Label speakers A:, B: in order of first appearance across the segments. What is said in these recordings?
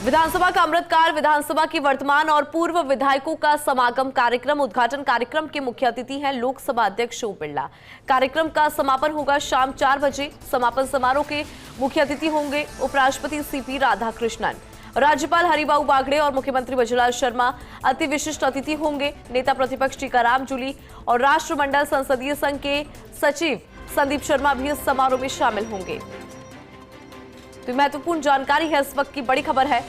A: विधानसभा का अमृतकाल, विधानसभा की वर्तमान और पूर्व विधायकों का समागम कार्यक्रम। उद्घाटन कार्यक्रम के मुख्य अतिथि हैं लोकसभा अध्यक्ष ओम बिरला। कार्यक्रम का समापन होगा शाम 4 बजे। समापन समारोह के मुख्य अतिथि होंगे उपराष्ट्रपति सीपी राधाकृष्णन, राज्यपाल हरिभाऊ बागड़े और मुख्यमंत्री बजूलाल शर्मा अति विशिष्ट अतिथि होंगे। नेता प्रतिपक्ष टीकाराम जूली और राष्ट्रमंडल संसदीय संघ के सचिव संदीप शर्मा भी इस समारोह में शामिल होंगे। तो महत्वपूर्ण जानकारी है, इस वक्त की बड़ी खबर है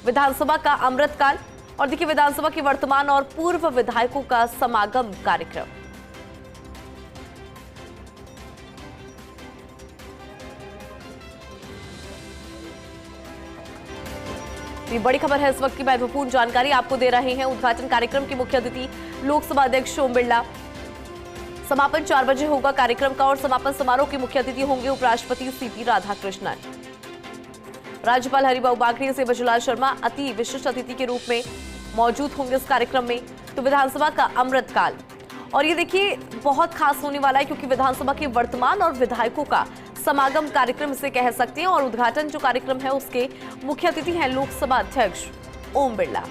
A: विधानसभा का अमृतकाल और देखिए विधानसभा की वर्तमान और पूर्व विधायकों का समागम कार्यक्रम। ये बड़ी खबर है, इस वक्त की महत्वपूर्ण जानकारी आपको दे रहे हैं। उद्घाटन कार्यक्रम के मुख्य अतिथि लोकसभा अध्यक्ष ओम बिरला। समापन 4 बजे होगा कार्यक्रम का और समापन समारोह के मुख्य अतिथि होंगे उपराष्ट्रपति सीपी राधाकृष्णन, राज्यपाल हरिभाऊ बागड़े से बजूलाल शर्मा अति विशिष्ट अतिथि के रूप में मौजूद होंगे इस कार्यक्रम में। तो विधानसभा का अमृतकाल और ये देखिए बहुत खास होने वाला है क्योंकि विधानसभा के वर्तमान और विधायकों का समागम कार्यक्रम इसे कह सकते हैं और उद्घाटन जो कार्यक्रम है उसके मुख्य अतिथि हैं लोकसभा अध्यक्ष ओम बिरला।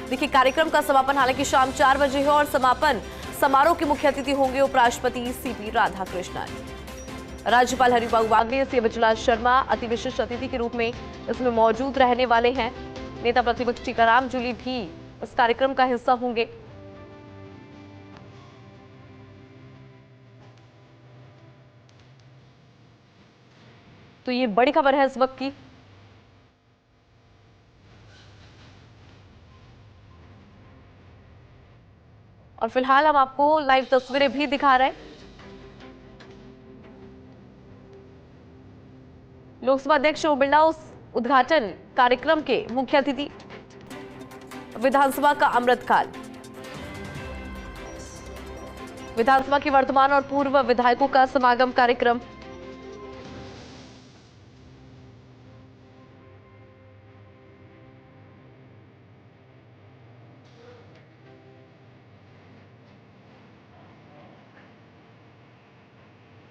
A: देखिए कार्यक्रम का समापन हालांकि शाम 4 बजे है और समापन समारोह के मुख्य अतिथि होंगे उपराष्ट्रपति सीपी राधाकृष्णन, राज्यपाल हरिभाऊ बागड़े से बजूलाल शर्मा अति विशिष्ट अतिथि के रूप में इसमें मौजूद रहने वाले हैं। नेता प्रतिपक्ष टीकाराम जूली भी इस कार्यक्रम का हिस्सा होंगे। तो ये बड़ी खबर है इस वक्त की। और फिलहाल हम आपको लाइव तस्वीरें भी दिखा रहे हैं। लोकसभा अध्यक्ष ओम बिरला उस उद्घाटन कार्यक्रम के मुख्य अतिथि। विधानसभा का अमृतकाल, विधानसभा की वर्तमान और पूर्व विधायकों का समागम कार्यक्रम।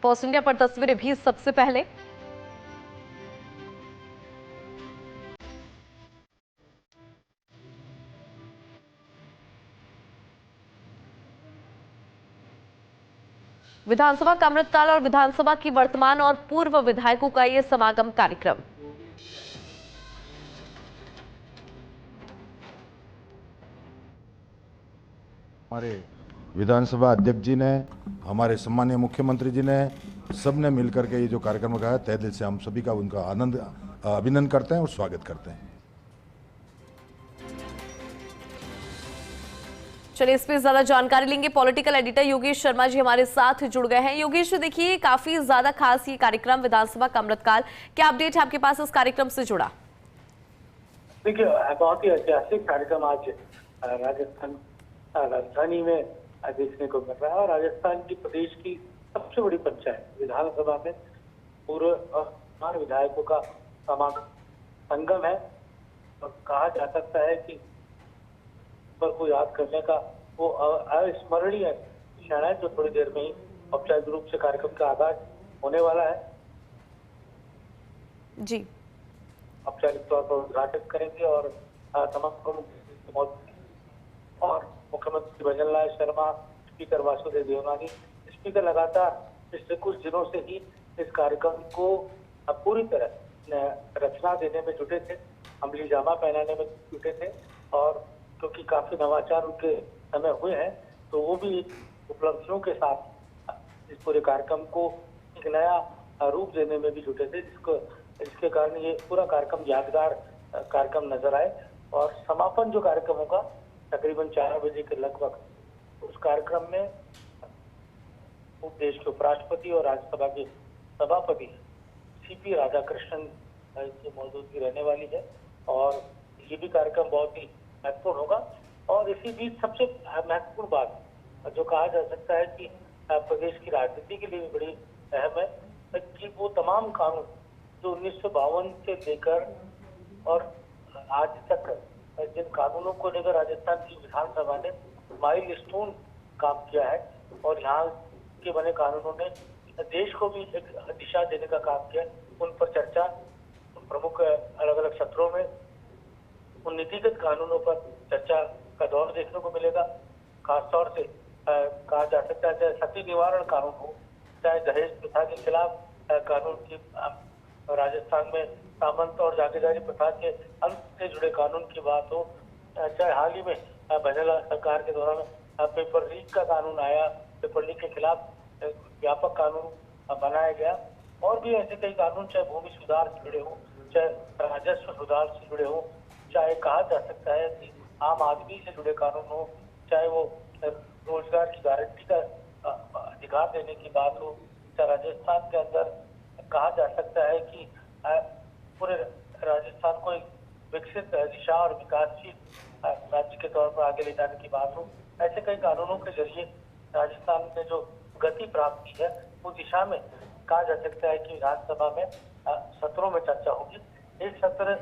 A: पोस्ट इंडिया पर तस्वीरें भी सबसे पहले। विधानसभा का अमृतकाल और विधानसभा की वर्तमान और पूर्व विधायकों का यह समागम कार्यक्रम।
B: हमारे विधानसभा अध्यक्ष जी ने, हमारे सम्मानीय मुख्यमंत्री जी ने, सबने मिलकर के ये जो कार्यक्रम लगाया, तहे दिल से हम सभी का उनका अभिनंदन करते हैं और स्वागत करते हैं।
A: चलिए इस पे ज्यादा जानकारी लेंगे। पॉलिटिकल एडिटर योगेश शर्मा जी हमारे साथ जुड़ गए हैं। योगेश देखिए काफी ज्यादा खास ये कार्यक्रम विधानसभा का अमृतकाल, क्या अपडेट है आपके पास इस कार्यक्रम से जुड़ा?
C: देखिए बहुत ही ऐतिहासिक कार्यक्रम आज राजस्थान राजधानी में देखने को मिल रहा है और राजस्थान की प्रदेश की सबसे बड़ी पंचायत विधानसभा में पूर्व विधायकों का संगम है। तो कहा जा सकता है कि पर को याद करने का वो अविस्मरणीय क्षण है जो थोड़ी देर में ही औपचारिक रूप से कार्यक्रम का आगाज होने वाला है।
A: जी
C: औपचारिक तौर पर उद्घाटित करेंगे और तमाम और मुख्यमंत्री बजूलाल शर्मा, स्पीकर वासुदेव देवनानी, स्पीकर लगातार पिछले कुछ दिनों से ही इस कार्यक्रम को पूरी तरह रचना देने में जुटे थे, अमली जामा पहनाने में जुटे थे और क्योंकि काफी नवाचार उनके समय हुए हैं तो वो भी उपलब्धियों के साथ इस पूरे कार्यक्रम को एक नया रूप देने में भी जुटे थे, जिसके कारण ये पूरा कार्यक्रम यादगार कार्यक्रम नजर आए। और समापन जो कार्यक्रम होगा तकरीबन 4 बजे के लगभग, उस कार्यक्रम में देश के उपराष्ट्रपति और राज्यसभा के सभापति सीपी राधाकृष्णन की मौजूदगी रहने वाली है और ये भी कार्यक्रम बहुत ही महत्वपूर्ण होगा। और इसी बीच सबसे महत्वपूर्ण बात जो कहा जा सकता है कि प्रदेश की राजनीति के लिए भी बड़ी अहम है कि वो तमाम कानून जो 1952 से लेकर और आज तक जिन कानूनों को लेकर राजस्थान की विधानसभा ने माइलस्टोन काम किया है और यहाँ के बने कानूनों ने देश को भी एक दिशा देने का काम किया, उन पर चर्चा के अलग अलग सत्रों में उन नीतिगत कानूनों पर चर्चा का दौर देखने को मिलेगा। खासतौर से कहा जा सकता है चाहे सती निवारण कानून हो, चाहे दहेज प्रथा के खिलाफ कानून की राजस्थान में सामंत और जागीरदारी प्रथा के अंत से जुड़े कानून की बात हो, चाहे हाल ही में भजनलाल सरकार के दौरान पेपर लीक का कानून आया, पेपर लीक के खिलाफ व्यापक कानून बनाया गया, और भी ऐसे कई कानून चाहे भूमि सुधार से जुड़े हो, चाहे राजस्व सुधार से जुड़े हो, चाहे कहा जा सकता है कि आम आदमी से जुड़े कानून हो, चाहे वो रोजगार की गारंटी का अधिकार देने की बात हो, चाहे राजस्थान के अंदर कहा जा सकता है कि पूरे राजस्थान को एक विकसित दिशा और विकासशील राज्य के तौर पर आगे ले जाने की बात हो, ऐसे कई कानूनों के जरिए राजस्थान ने जो गति प्राप्त की है उस दिशा में कहा जा सकता है कि विधानसभा में सत्रों में चर्चा होगी। एक सत्र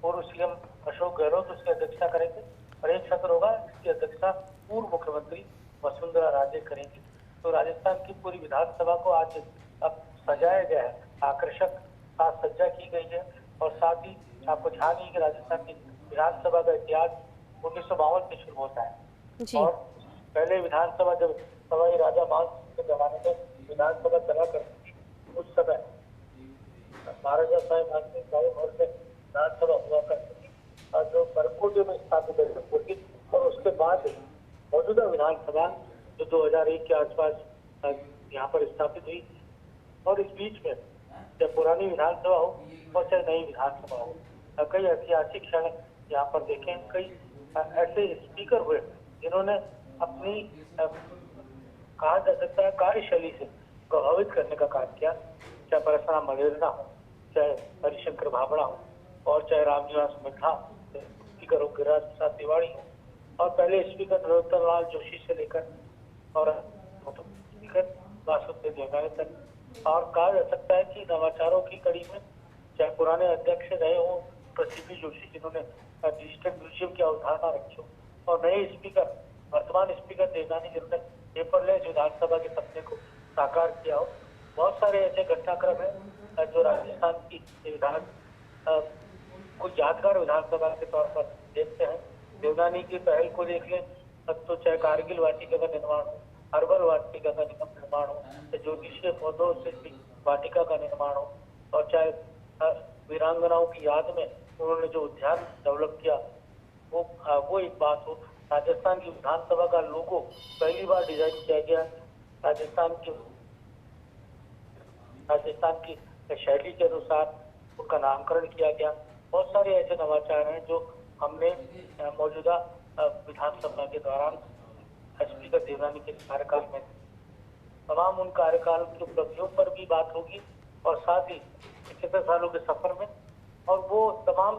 C: पूर्व सीएम अशोक गहलोत उसकी अध्यक्षता करेंगे और एक सत्र होगा जिसकी अध्यक्षता पूर्व मुख्यमंत्री वसुंधरा राजे करेंगी। तो राजस्थान की पूरी विधानसभा को आज अब सजाया गया है, आकर्षक साज सज्जा की गई है, और साथ ही आपको ध्यान है कि राजस्थान की विधानसभा का इतिहास 1952 में शुरू होता है और पहले विधानसभा जब सवाई राजा मान सिंह के जमाने में विधानसभा चला करती थी, उस समय महाराजा साहेब मान सिंह साहिब और से विधानसभा हुआ करती थी और जो परकोटे में स्थापित होती थी, और उसके बाद मौजूदा विधानसभा जो 2001 के आसपास यहाँ पर स्थापित हुई, और इस बीच में चाहे पुरानी विधानसभा हो और चाहे नई विधानसभा हो, कई ऐतिहासिक क्षण यहाँ पर देखें, कई ऐसे स्पीकर हुए जिन्होंने अपनी कहा जा सकता है कार्यशैली से प्रभावित करने का काम किया, चाहे परसराम मदेरणा हो, चाहे हरिशंकर भाभड़ा हो, और चाहे रामनिवास मिठा स्पीकर हो, गिरिराज प्रसाद तिवारी हो, और पहले स्पीकर नरोत्तम लाल जोशी से लेकर और स्पीकर वासुदेव देवनानी तक। और कहा जा सकता है कि नवाचारों की कड़ी में चाहे पुराने अध्यक्ष रहे हो प्रसिद्धि जोशी जिन्होंने डिजिटल म्यूजियम की अवधारणा रखी हो, और नए स्पीकर वर्तमान स्पीकर देवनानी जिन्होंने पेपरलेस विधानसभा के सपने को साकार किया हो, बहुत सारे ऐसे घटनाक्रम है जो राजस्थान की विधान को यादगार विधानसभा के तौर पर देखते हैं। देवनानी की पहल को देख लें तो चाहे कारगिल वाटिका का निर्माण हो, अरबल वाटिका का निर्माण हो, ज्योतिषीय पौधों से वाटिका का निर्माण हो, और चाहे वीरांगनाओं की याद में उन्होंने जो उद्यान डेवलप किया वो एक बात हो। राजस्थान की विधानसभा का लोगो पहली बार डिजाइन किया गया, राजस्थान की शैली के अनुसार उसका नामकरण किया गया। बहुत सारे ऐसे नवाचार हैं जो हमने मौजूदा विधानसभा के दौरान स्पीकर देवनानी के कार्यकाल में, तमाम उन कार्यकाल की उपलब्धियों पर भी बात होगी, और साथ ही 75 सालों के सफर में, और वो तमाम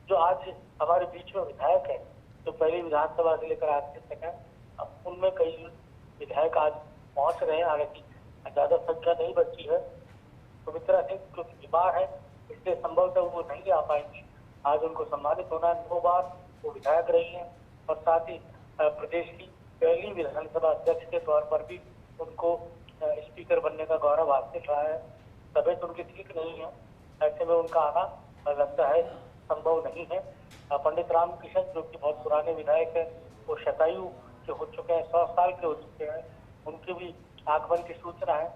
C: जो आज हमारे बीच में विधायक हैं जो पहली विधानसभा से लेकर आज तक है, उनमें कई विधायक आज पहुंच रहे हैं, हालांकि ज्यादा संख्या नहीं बची है। सुमित्रा सिंह क्योंकि बीमार है इसलिए संभवतः वो नहीं आ पाएंगी, आज उनको सम्मानित होना है। 2 बार वो विधायक रही हैं, और साथ ही प्रदेश की पहली विधानसभा अध्यक्ष के तौर पर भी उनको स्पीकर बनने का गौरव हासिल रहा है। तबीयत उनकी ठीक नहीं है, ऐसे में उनका आना लगता है संभव नहीं है। पंडित रामकिशन जो कि बहुत पुराने विधायक है, वो शतायु के हो चुके हैं, 100 साल के हो चुके हैं, उनकी भी आगमन की सूचना है,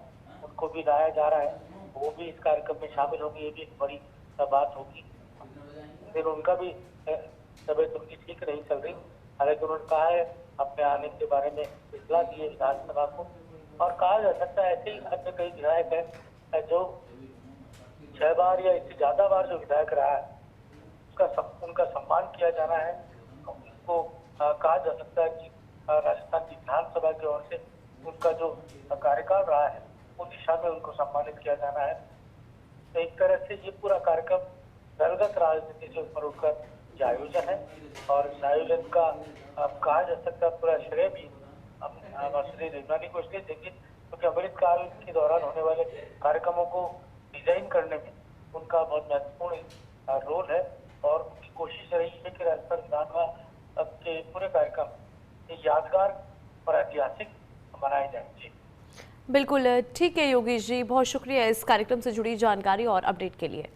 C: उनको भी लाया जा रहा है, वो भी इस कार्यक्रम में शामिल होंगे, ये भी एक बड़ी बात होगी। फिर उनका भी तबीयत उनकी ठीक नहीं चल रही, हालांकि उन्होंने कहा है अपने आने के बारे में इतला दी है विधानसभा को। और कहा जा सकता है ऐसे ही अन्य कई विधायक है जो 6 बार या इससे ज्यादा बार जो विधायक रहा है उनका सम्मान किया जाना है। उनको कहा जा सकता है कि राजस्थान की विधानसभा की ओर से उनका जो कार्यकाल रहा है उस दिशा में उनको सम्मानित किया जाना है। तो एक तरह से ये पूरा कार्यक्रम दलगत राजनीति से ऊपर उठकर ये आयोजन है, और इस आयोजन का कहा जा सकता है पूरा श्रेय भी श्री देवनानी को इसलिए देंगे क्योंकि अमृतकाल के दौरान होने वाले कार्यक्रमों को डिजाइन करने में उनका बहुत महत्वपूर्ण रोल है, और उनकी कोशिश रही है कि राजस्थान विधानसभा के पूरे कार्यक्रम यादगार और ऐतिहासिक बनाए जाए। जी
A: बिल्कुल ठीक है योगेश जी, बहुत शुक्रिया इस कार्यक्रम से जुड़ी जानकारी और अपडेट के लिए।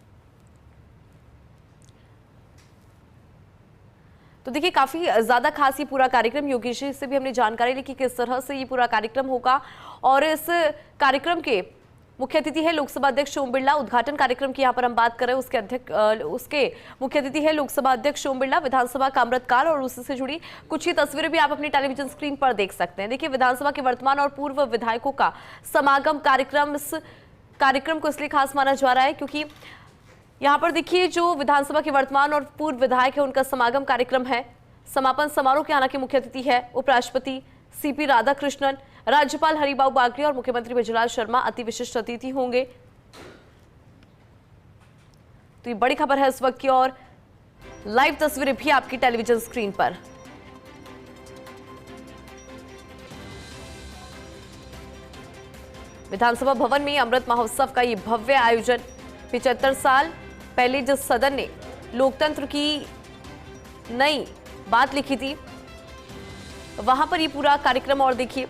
A: तो देखिए काफी ज्यादा खास ये पूरा कार्यक्रम, योगेश जी से भी हमने जानकारी ली कि किस तरह से ये पूरा कार्यक्रम होगा। और इस कार्यक्रम के मुख्य अतिथि है लोकसभा अध्यक्ष ओम बिरला। उद्घाटन कार्यक्रम की यहाँ पर हम बात करें, उसके मुख्य अतिथि है लोकसभा अध्यक्ष ओम बिरला। विधानसभा का अमृतकाल और उससे जुड़ी कुछ ही तस्वीरें भी आप अपनी टेलीविजन स्क्रीन पर देख सकते हैं। देखिए विधानसभा के वर्तमान और पूर्व विधायकों का समागम कार्यक्रम, इस कार्यक्रम को इसलिए खास माना जा रहा है क्योंकि यहाँ पर देखिए जो विधानसभा के वर्तमान और पूर्व विधायक है उनका समागम कार्यक्रम है। समापन समारोह के हालांकि मुख्य अतिथि है उपराष्ट्रपति सीपी राधाकृष्णन, राज्यपाल हरिभाऊ बागले और मुख्यमंत्री भजनलाल शर्मा अति विशिष्ट अतिथि होंगे। तो ये बड़ी खबर है इस वक्त की और लाइव तस्वीरें भी आपकी टेलीविजन स्क्रीन पर। विधानसभा भवन में अमृत महोत्सव का ये भव्य आयोजन, 75 साल पहले जिस सदन ने लोकतंत्र की नई बात लिखी थी वहां पर ये पूरा कार्यक्रम। और देखिए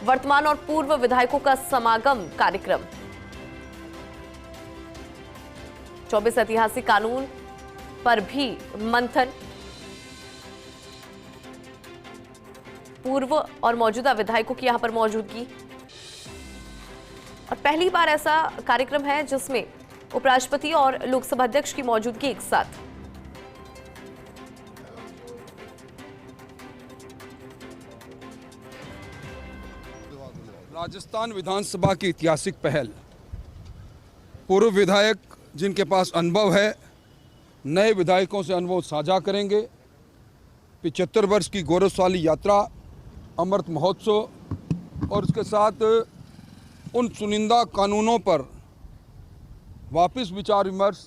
A: वर्तमान और पूर्व विधायकों का समागम कार्यक्रम, 24 ऐतिहासिक कानून पर भी मंथन, पूर्व और मौजूदा विधायकों की यहां पर मौजूदगी। और पहली बार ऐसा कार्यक्रम है जिसमें उपराष्ट्रपति और लोकसभा अध्यक्ष की मौजूदगी एक साथ।
D: राजस्थान विधानसभा की ऐतिहासिक पहल, पूर्व विधायक जिनके पास अनुभव है नए विधायकों से अनुभव साझा करेंगे। 75 वर्ष की गौरवशाली यात्रा, अमृत महोत्सव और उसके साथ उन चुनिंदा कानूनों पर वापस विचार विमर्श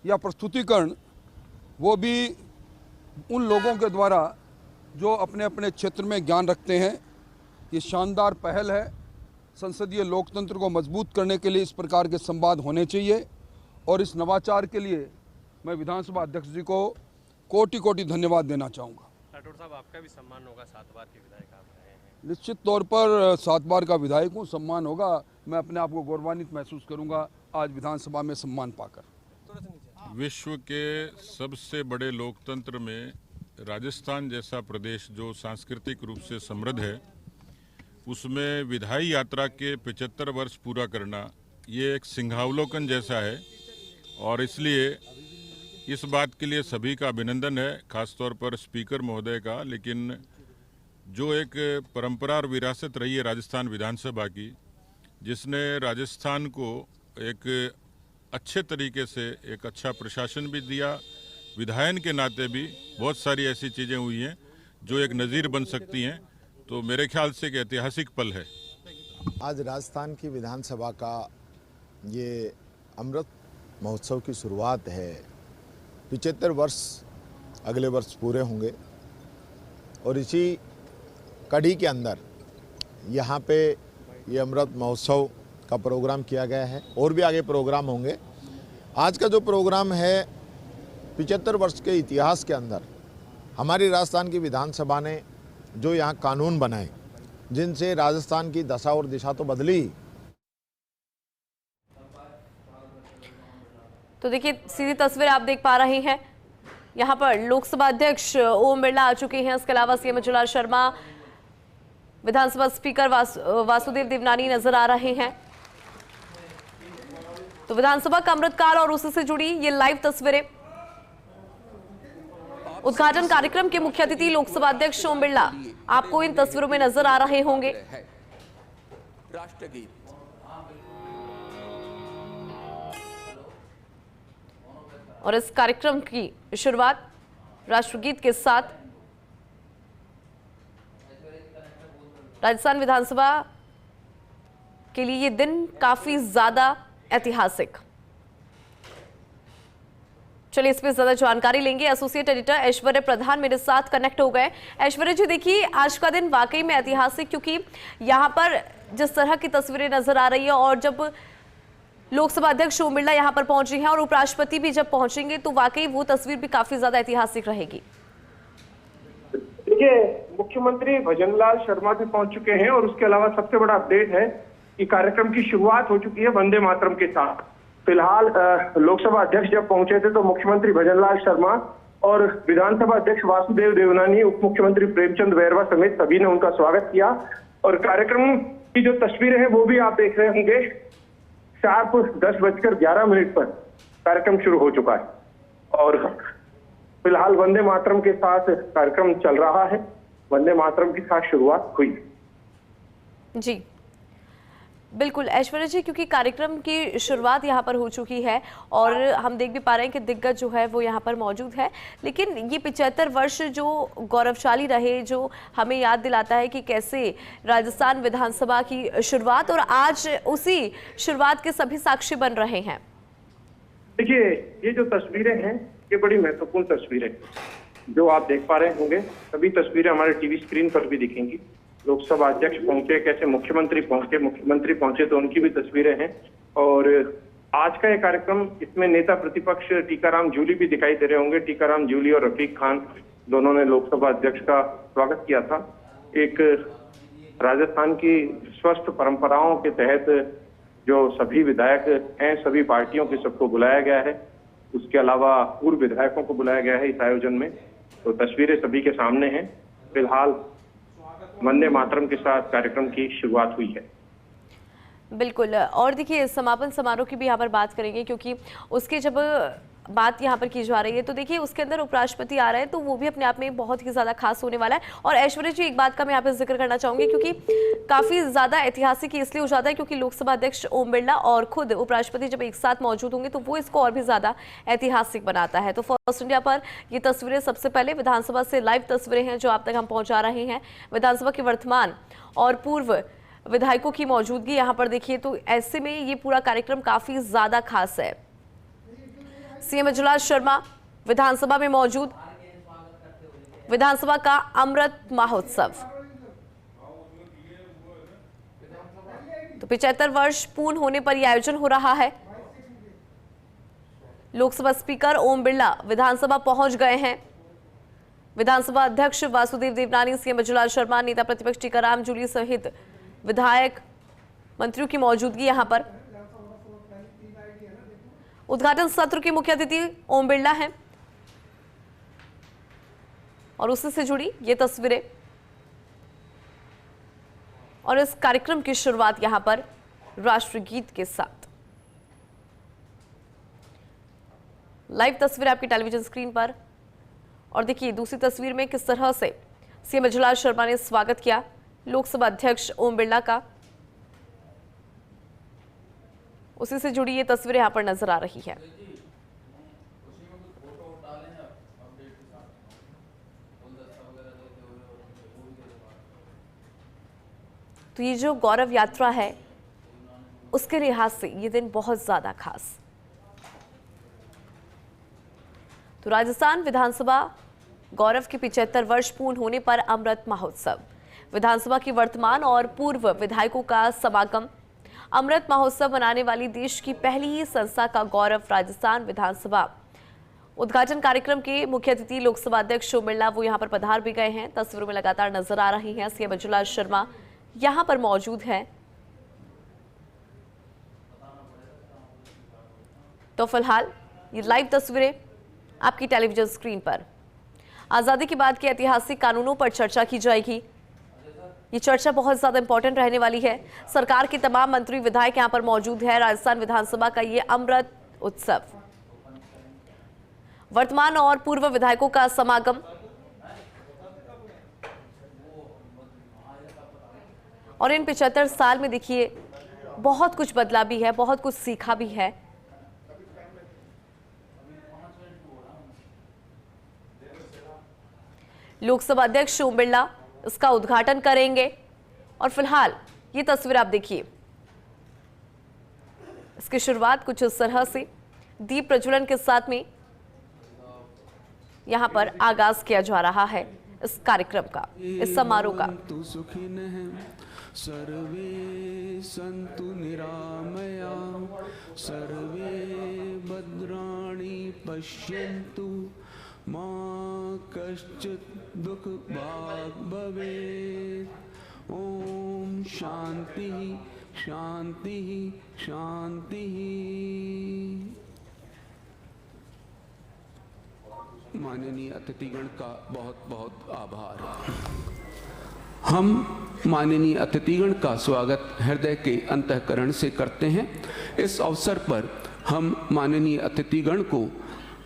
D: या प्रस्तुतिकरण, वो भी उन लोगों के द्वारा जो अपने अपने क्षेत्र में ज्ञान रखते हैं। ये शानदार पहल है। संसदीय लोकतंत्र को मजबूत करने के लिए इस प्रकार के संवाद होने चाहिए और इस नवाचार के लिए मैं विधानसभा अध्यक्ष जी को कोटि कोटि धन्यवाद देना चाहूँगा।
E: राठौड़ साहब, आपका भी सम्मान होगा, 7 बार के विधायक आप रहे हैं।
D: निश्चित तौर पर 7 बार का विधायक हूँ, सम्मान होगा। मैं अपने आप को गौरवान्वित महसूस करूँगा आज विधानसभा में सम्मान पाकर।
F: विश्व के सबसे बड़े लोकतंत्र में राजस्थान जैसा प्रदेश जो सांस्कृतिक रूप से समृद्ध है, उसमें विधायी यात्रा के 75 वर्ष पूरा करना ये एक सिंहावलोकन जैसा है। और इसलिए इस बात के लिए सभी का अभिनंदन है, खासतौर पर स्पीकर महोदय का। लेकिन जो एक परंपरा और विरासत रही है राजस्थान विधानसभा की, जिसने राजस्थान को एक अच्छे तरीके से एक अच्छा प्रशासन भी दिया, विधायन के नाते भी बहुत सारी ऐसी चीज़ें हुई हैं जो एक नज़ीर बन सकती हैं। तो मेरे ख्याल से एक ऐतिहासिक पल है।
G: आज राजस्थान की विधानसभा का ये अमृत महोत्सव की शुरुआत है। 75 वर्ष अगले वर्ष पूरे होंगे और इसी कड़ी के अंदर यहाँ पे ये अमृत महोत्सव का प्रोग्राम किया गया है और भी आगे प्रोग्राम होंगे। आज का जो प्रोग्राम है 75 वर्ष के इतिहास के अंदर हमारी राजस्थान की विधानसभा ने जो यहाँ कानून बनाए, जिनसे राजस्थान की दशा और दिशा तो बदली।
A: तो देखिए सीधी तस्वीर आप देख पा रहे हैं, यहाँ पर लोकसभा अध्यक्ष ओम बिरला आ चुके हैं। इसके अलावा सीएम भजनलाल शर्मा, विधानसभा स्पीकर वासुदेव देवनानी नजर आ रहे हैं। तो विधानसभा का अमृतकाल और उससे जुड़ी ये लाइव तस्वीरें। उद्घाटन कार्यक्रम के मुख्य अतिथि लोकसभा अध्यक्ष ओम बिरला आपको इन तस्वीरों में नजर आ रहे होंगे।
H: राष्ट्रगीत
A: और इस कार्यक्रम की शुरुआत राष्ट्रगीत के साथ राजस्थान विधानसभा के लिए ये दिन काफी ज्यादा ऐतिहासिक। चलिए इस पे ज्यादा जानकारी लेंगे। एसोसिएट एडिटर ऐश्वर्य प्रधान मेरे साथ कनेक्ट हो गए। ऐश्वर्य जी, देखिए आज का दिन वाकई में ऐतिहासिक, क्योंकि यहाँ पर जिस तरह की तस्वीरें नजर आ रही है और जब लोकसभा अध्यक्ष ओम बिरला यहाँ पर पहुंचे हैं और उपराष्ट्रपति भी जब पहुंचेंगे तो वाकई वो तस्वीर भी काफी ज्यादा ऐतिहासिक रहेगी।
I: देखिए, मुख्यमंत्री भजनलाल शर्मा भी पहुंच चुके हैं और उसके अलावा सबसे बड़ा अपडेट है कि कार्यक्रम की शुरुआत हो चुकी है वंदे मातरम के साथ। फिलहाल लोकसभा अध्यक्ष जब पहुंचे थे तो मुख्यमंत्री भजनलाल शर्मा और विधानसभा अध्यक्ष वासुदेव देवनानी, उप मुख्यमंत्री प्रेमचंद बैरवा समेत सभी ने उनका स्वागत किया। और कार्यक्रम की जो तस्वीरें हैं वो भी आप देख रहे होंगे। शार्प 10:11 पर कार्यक्रम शुरू हो चुका है और फिलहाल वंदे मातरम के साथ कार्यक्रम चल रहा है। वंदे मातरम के साथ शुरुआत हुई
A: जी बिल्कुल ऐश्वर्या जी, क्योंकि कार्यक्रम की शुरुआत यहाँ पर हो चुकी है और हम देख भी पा रहे हैं कि दिग्गज जो है वो यहाँ पर मौजूद है। लेकिन ये 75 वर्ष जो गौरवशाली रहे, जो हमें याद दिलाता है कि कैसे राजस्थान विधानसभा की शुरुआत, और आज उसी शुरुआत के सभी साक्षी बन रहे हैं।
I: देखिए, ये जो तस्वीरें हैं ये बड़ी महत्वपूर्ण तस्वीरें जो आप देख पा रहे होंगे। सभी तस्वीरें हमारे टीवी स्क्रीन पर भी दिखेंगी। लोकसभा अध्यक्ष पहुंचे, कैसे मुख्यमंत्री पहुंचे तो उनकी भी तस्वीरें हैं। और आज का ये कार्यक्रम, इसमें नेता प्रतिपक्ष टीकाराम जूली भी दिखाई दे रहे होंगे। टीकाराम जूली और रफीक खान दोनों ने लोकसभा अध्यक्ष का स्वागत किया था। एक राजस्थान की स्वस्थ परंपराओं के तहत जो सभी विधायक हैं, सभी पार्टियों के सबको बुलाया गया है। उसके अलावा पूर्व विधायकों को बुलाया गया है इस आयोजन में। तो तस्वीरें सभी के सामने हैं। फिलहाल वंदे मातरम के साथ कार्यक्रम की शुरुआत हुई है।
A: बिल्कुल, और देखिए समापन समारोह की भी यहाँ पर बात करेंगे, क्योंकि उसके जब बात यहाँ पर की जा रही है तो देखिए उसके अंदर उपराष्ट्रपति आ रहे हैं, तो वो भी अपने आप में बहुत ही ज़्यादा खास होने वाला है। और ऐश्वर्या जी, एक बात का मैं यहाँ पे जिक्र करना चाहूँगी, क्योंकि काफ़ी ज़्यादा ऐतिहासिक इसलिए हो जाता है क्योंकि लोकसभा अध्यक्ष ओम बिरला और खुद उपराष्ट्रपति जब एक साथ मौजूद होंगे तो वो इसको और भी ज़्यादा ऐतिहासिक बनाता है। तो फर्स्ट इंडिया पर ये तस्वीरें सबसे पहले विधानसभा से लाइव तस्वीरें हैं जो आप तक हम पहुँचा रहे हैं। विधानसभा के वर्तमान और पूर्व विधायकों की मौजूदगी यहाँ पर देखिए, तो ऐसे में ये पूरा कार्यक्रम काफ़ी ज़्यादा खास है। सीएम अजलाल शर्मा विधानसभा में मौजूद। विधानसभा का अमृत महोत्सव, तो 75 वर्ष पूर्ण होने पर यह आयोजन हो रहा है। लोकसभा स्पीकर ओम बिरला विधानसभा पहुंच गए हैं। विधानसभा अध्यक्ष वासुदेव देवनानी, सीएम अजलाल शर्मा, नेता प्रतिपक्ष टीकाराम जूली सहित विधायक मंत्रियों की मौजूदगी यहां पर। उद्घाटन सत्र के मुख्य अतिथि ओम बिरला हैं और उससे से जुड़ी ये तस्वीरें और इस कार्यक्रम की शुरुआत यहां पर राष्ट्रगीत के साथ। लाइव तस्वीर आपकी टेलीविजन स्क्रीन पर। और देखिए दूसरी तस्वीर में किस तरह से सीएम अजलाल शर्मा ने स्वागत किया लोकसभा अध्यक्ष ओम बिरला का, उसी से जुड़ी ये तस्वीरें यहां पर नजर आ रही है। तो ये जो गौरव यात्रा है उसके लिहाज से ये दिन बहुत ज्यादा खास। तो राजस्थान विधानसभा गौरव के 75 वर्ष पूर्ण होने पर अमृत महोत्सव, विधानसभा के वर्तमान और पूर्व विधायकों का समागम। अमृत महोत्सव मनाने वाली देश की पहली ही संस्था का गौरव राजस्थान विधानसभा। उद्घाटन कार्यक्रम के मुख्य अतिथि लोकसभा अध्यक्ष ओम बिरला वो यहां पर पधार भी गए हैं। तस्वीरों में लगातार नजर आ रही हैं। सीएम अजलाल शर्मा यहां पर मौजूद हैं। तो फिलहाल ये लाइव तस्वीरें आपकी टेलीविजन स्क्रीन पर। आजादी के बाद के ऐतिहासिक कानूनों पर चर्चा की जाएगी। ये चर्चा बहुत ज्यादा इंपॉर्टेंट रहने वाली है। सरकार के तमाम मंत्री विधायक यहां पर मौजूद है। राजस्थान विधानसभा का ये अमृत उत्सव, वर्तमान और पूर्व विधायकों का समागम। और इन 75 साल में देखिए बहुत कुछ बदला भी है, बहुत कुछ सीखा भी है। लोकसभा अध्यक्ष ओम बिरला इसका उद्घाटन करेंगे। और फिलहाल ये तस्वीर आप देखिए, इसकी शुरुआत कुछ इस तरह से दीप प्रज्वलन के साथ में यहां पर आगाज किया जा रहा है इस कार्यक्रम का, इस समारोह का।
H: सर्वे सन्तु निरामया सर्वे भद्राणि पश्यन्तु मा कश्चित् दुःख भाग् भवेत्। ओम शांति शांति शांति। माननीय अतिथिगण का बहुत बहुत आभार। हम माननीय अतिथिगण का स्वागत हृदय के अंतःकरण से करते हैं। इस अवसर पर हम माननीय अतिथिगण को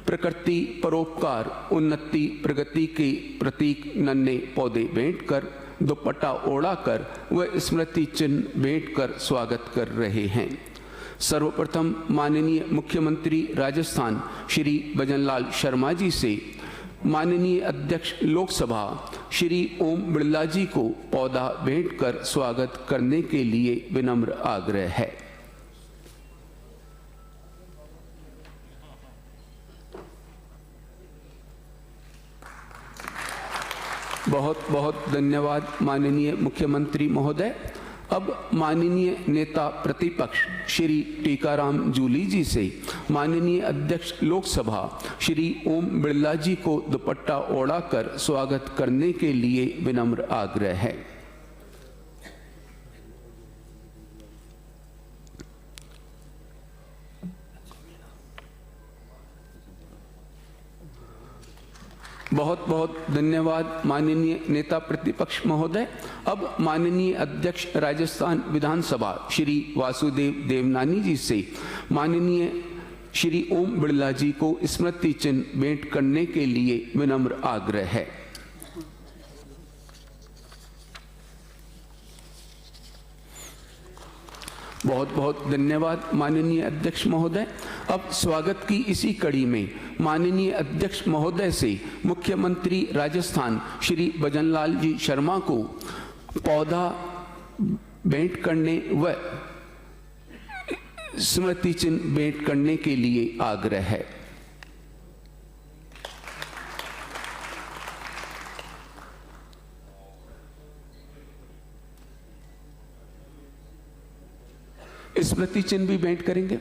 H: प्रकृति, परोपकार, उन्नति, प्रगति के प्रतीक नन्हे पौधे भेंट कर, दुपट्टा ओढ़ाकर व स्मृति चिन्ह भेंट कर स्वागत कर रहे हैं। सर्वप्रथम माननीय मुख्यमंत्री राजस्थान श्री भजनलाल शर्मा जी से माननीय अध्यक्ष लोकसभा श्री ओम बिड़ला जी को पौधा भेंट कर स्वागत करने के लिए विनम्र आग्रह है। बहुत बहुत धन्यवाद माननीय मुख्यमंत्री महोदय। अब माननीय नेता प्रतिपक्ष श्री टीकाराम जूली जी से माननीय अध्यक्ष लोकसभा श्री ओम बिड़ला जी को दुपट्टा ओढ़ाकर स्वागत करने के लिए विनम्र आग्रह है। बहुत बहुत धन्यवाद माननीय नेता प्रतिपक्ष महोदय। अब माननीय अध्यक्ष राजस्थान विधानसभा श्री वासुदेव देवनानी जी से माननीय श्री ओम बिड़ला जी को स्मृति चिन्ह भेंट करने के लिए विनम्र आग्रह है। बहुत बहुत धन्यवाद माननीय अध्यक्ष महोदय। अब स्वागत की इसी कड़ी में माननीय अध्यक्ष महोदय से मुख्यमंत्री राजस्थान श्री भजनलाल जी शर्मा को पौधा भेंट करने व स्मृति चिन्ह भेंट करने के लिए आग्रह है। स्मृति चिन्ह भी भेंट करेंगे।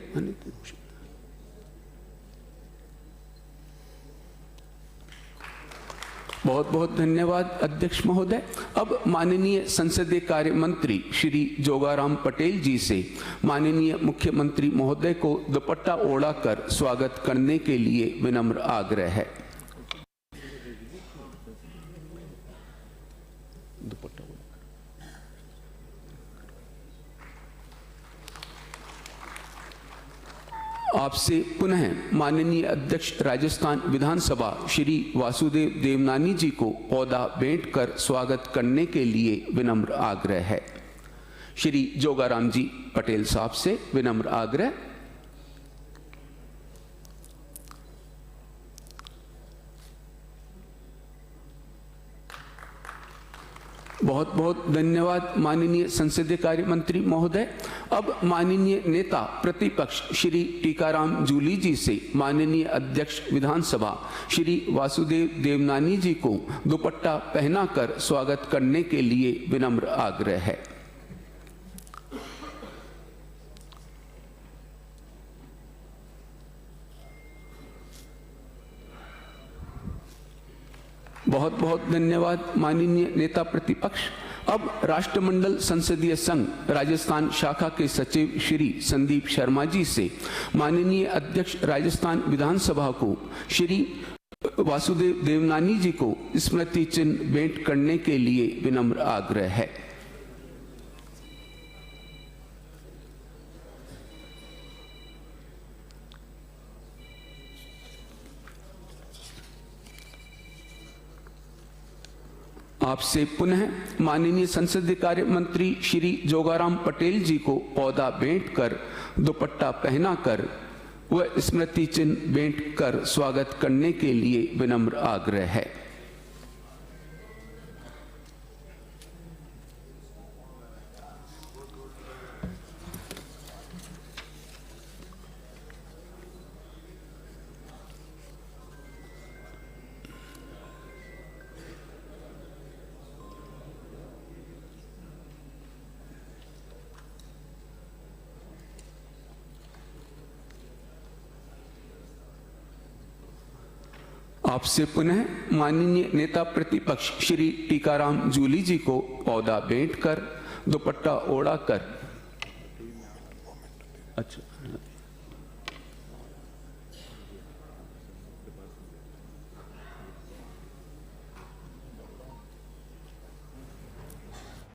H: बहुत बहुत धन्यवाद अध्यक्ष महोदय। अब माननीय संसदीय कार्य मंत्री श्री जोगाराम पटेल जी से माननीय मुख्यमंत्री महोदय को दुपट्टा ओढ़ाकर स्वागत करने के लिए विनम्र आग्रह है। आपसे पुनः माननीय अध्यक्ष राजस्थान विधानसभा श्री वासुदेव देवनानी जी को पौधा भेंट कर स्वागत करने के लिए विनम्र आग्रह है। श्री जोगाराम जी पटेल साहब से विनम्र आग्रह। बहुत बहुत धन्यवाद माननीय संसदीय कार्य मंत्री महोदय। अब माननीय नेता प्रतिपक्ष श्री टीकाराम जूली जी से माननीय अध्यक्ष विधानसभा श्री वासुदेव देवनानी जी को दुपट्टा पहनाकर स्वागत करने के लिए विनम्र आग्रह है। बहुत बहुत धन्यवाद माननीय नेता प्रतिपक्ष। अब राष्ट्रमंडल संसदीय संघ राजस्थान शाखा के सचिव श्री संदीप शर्मा जी से माननीय अध्यक्ष राजस्थान विधानसभा को श्री वासुदेव देवनानी जी को स्मृति चिन्ह भेंट करने के लिए विनम्र आग्रह है। आपसे पुनः माननीय संसदीय कार्य मंत्री श्री जोगाराम पटेल जी को पौधा भेंट कर दुपट्टा पहनाकर व स्मृति चिन्ह भेंट कर स्वागत करने के लिए विनम्र आग्रह है। आपसे पुनः माननीय नेता प्रतिपक्ष श्री टीकाराम जूली जी को पौधा भेंट कर दुपट्टा ओढ़ाकर अच्छा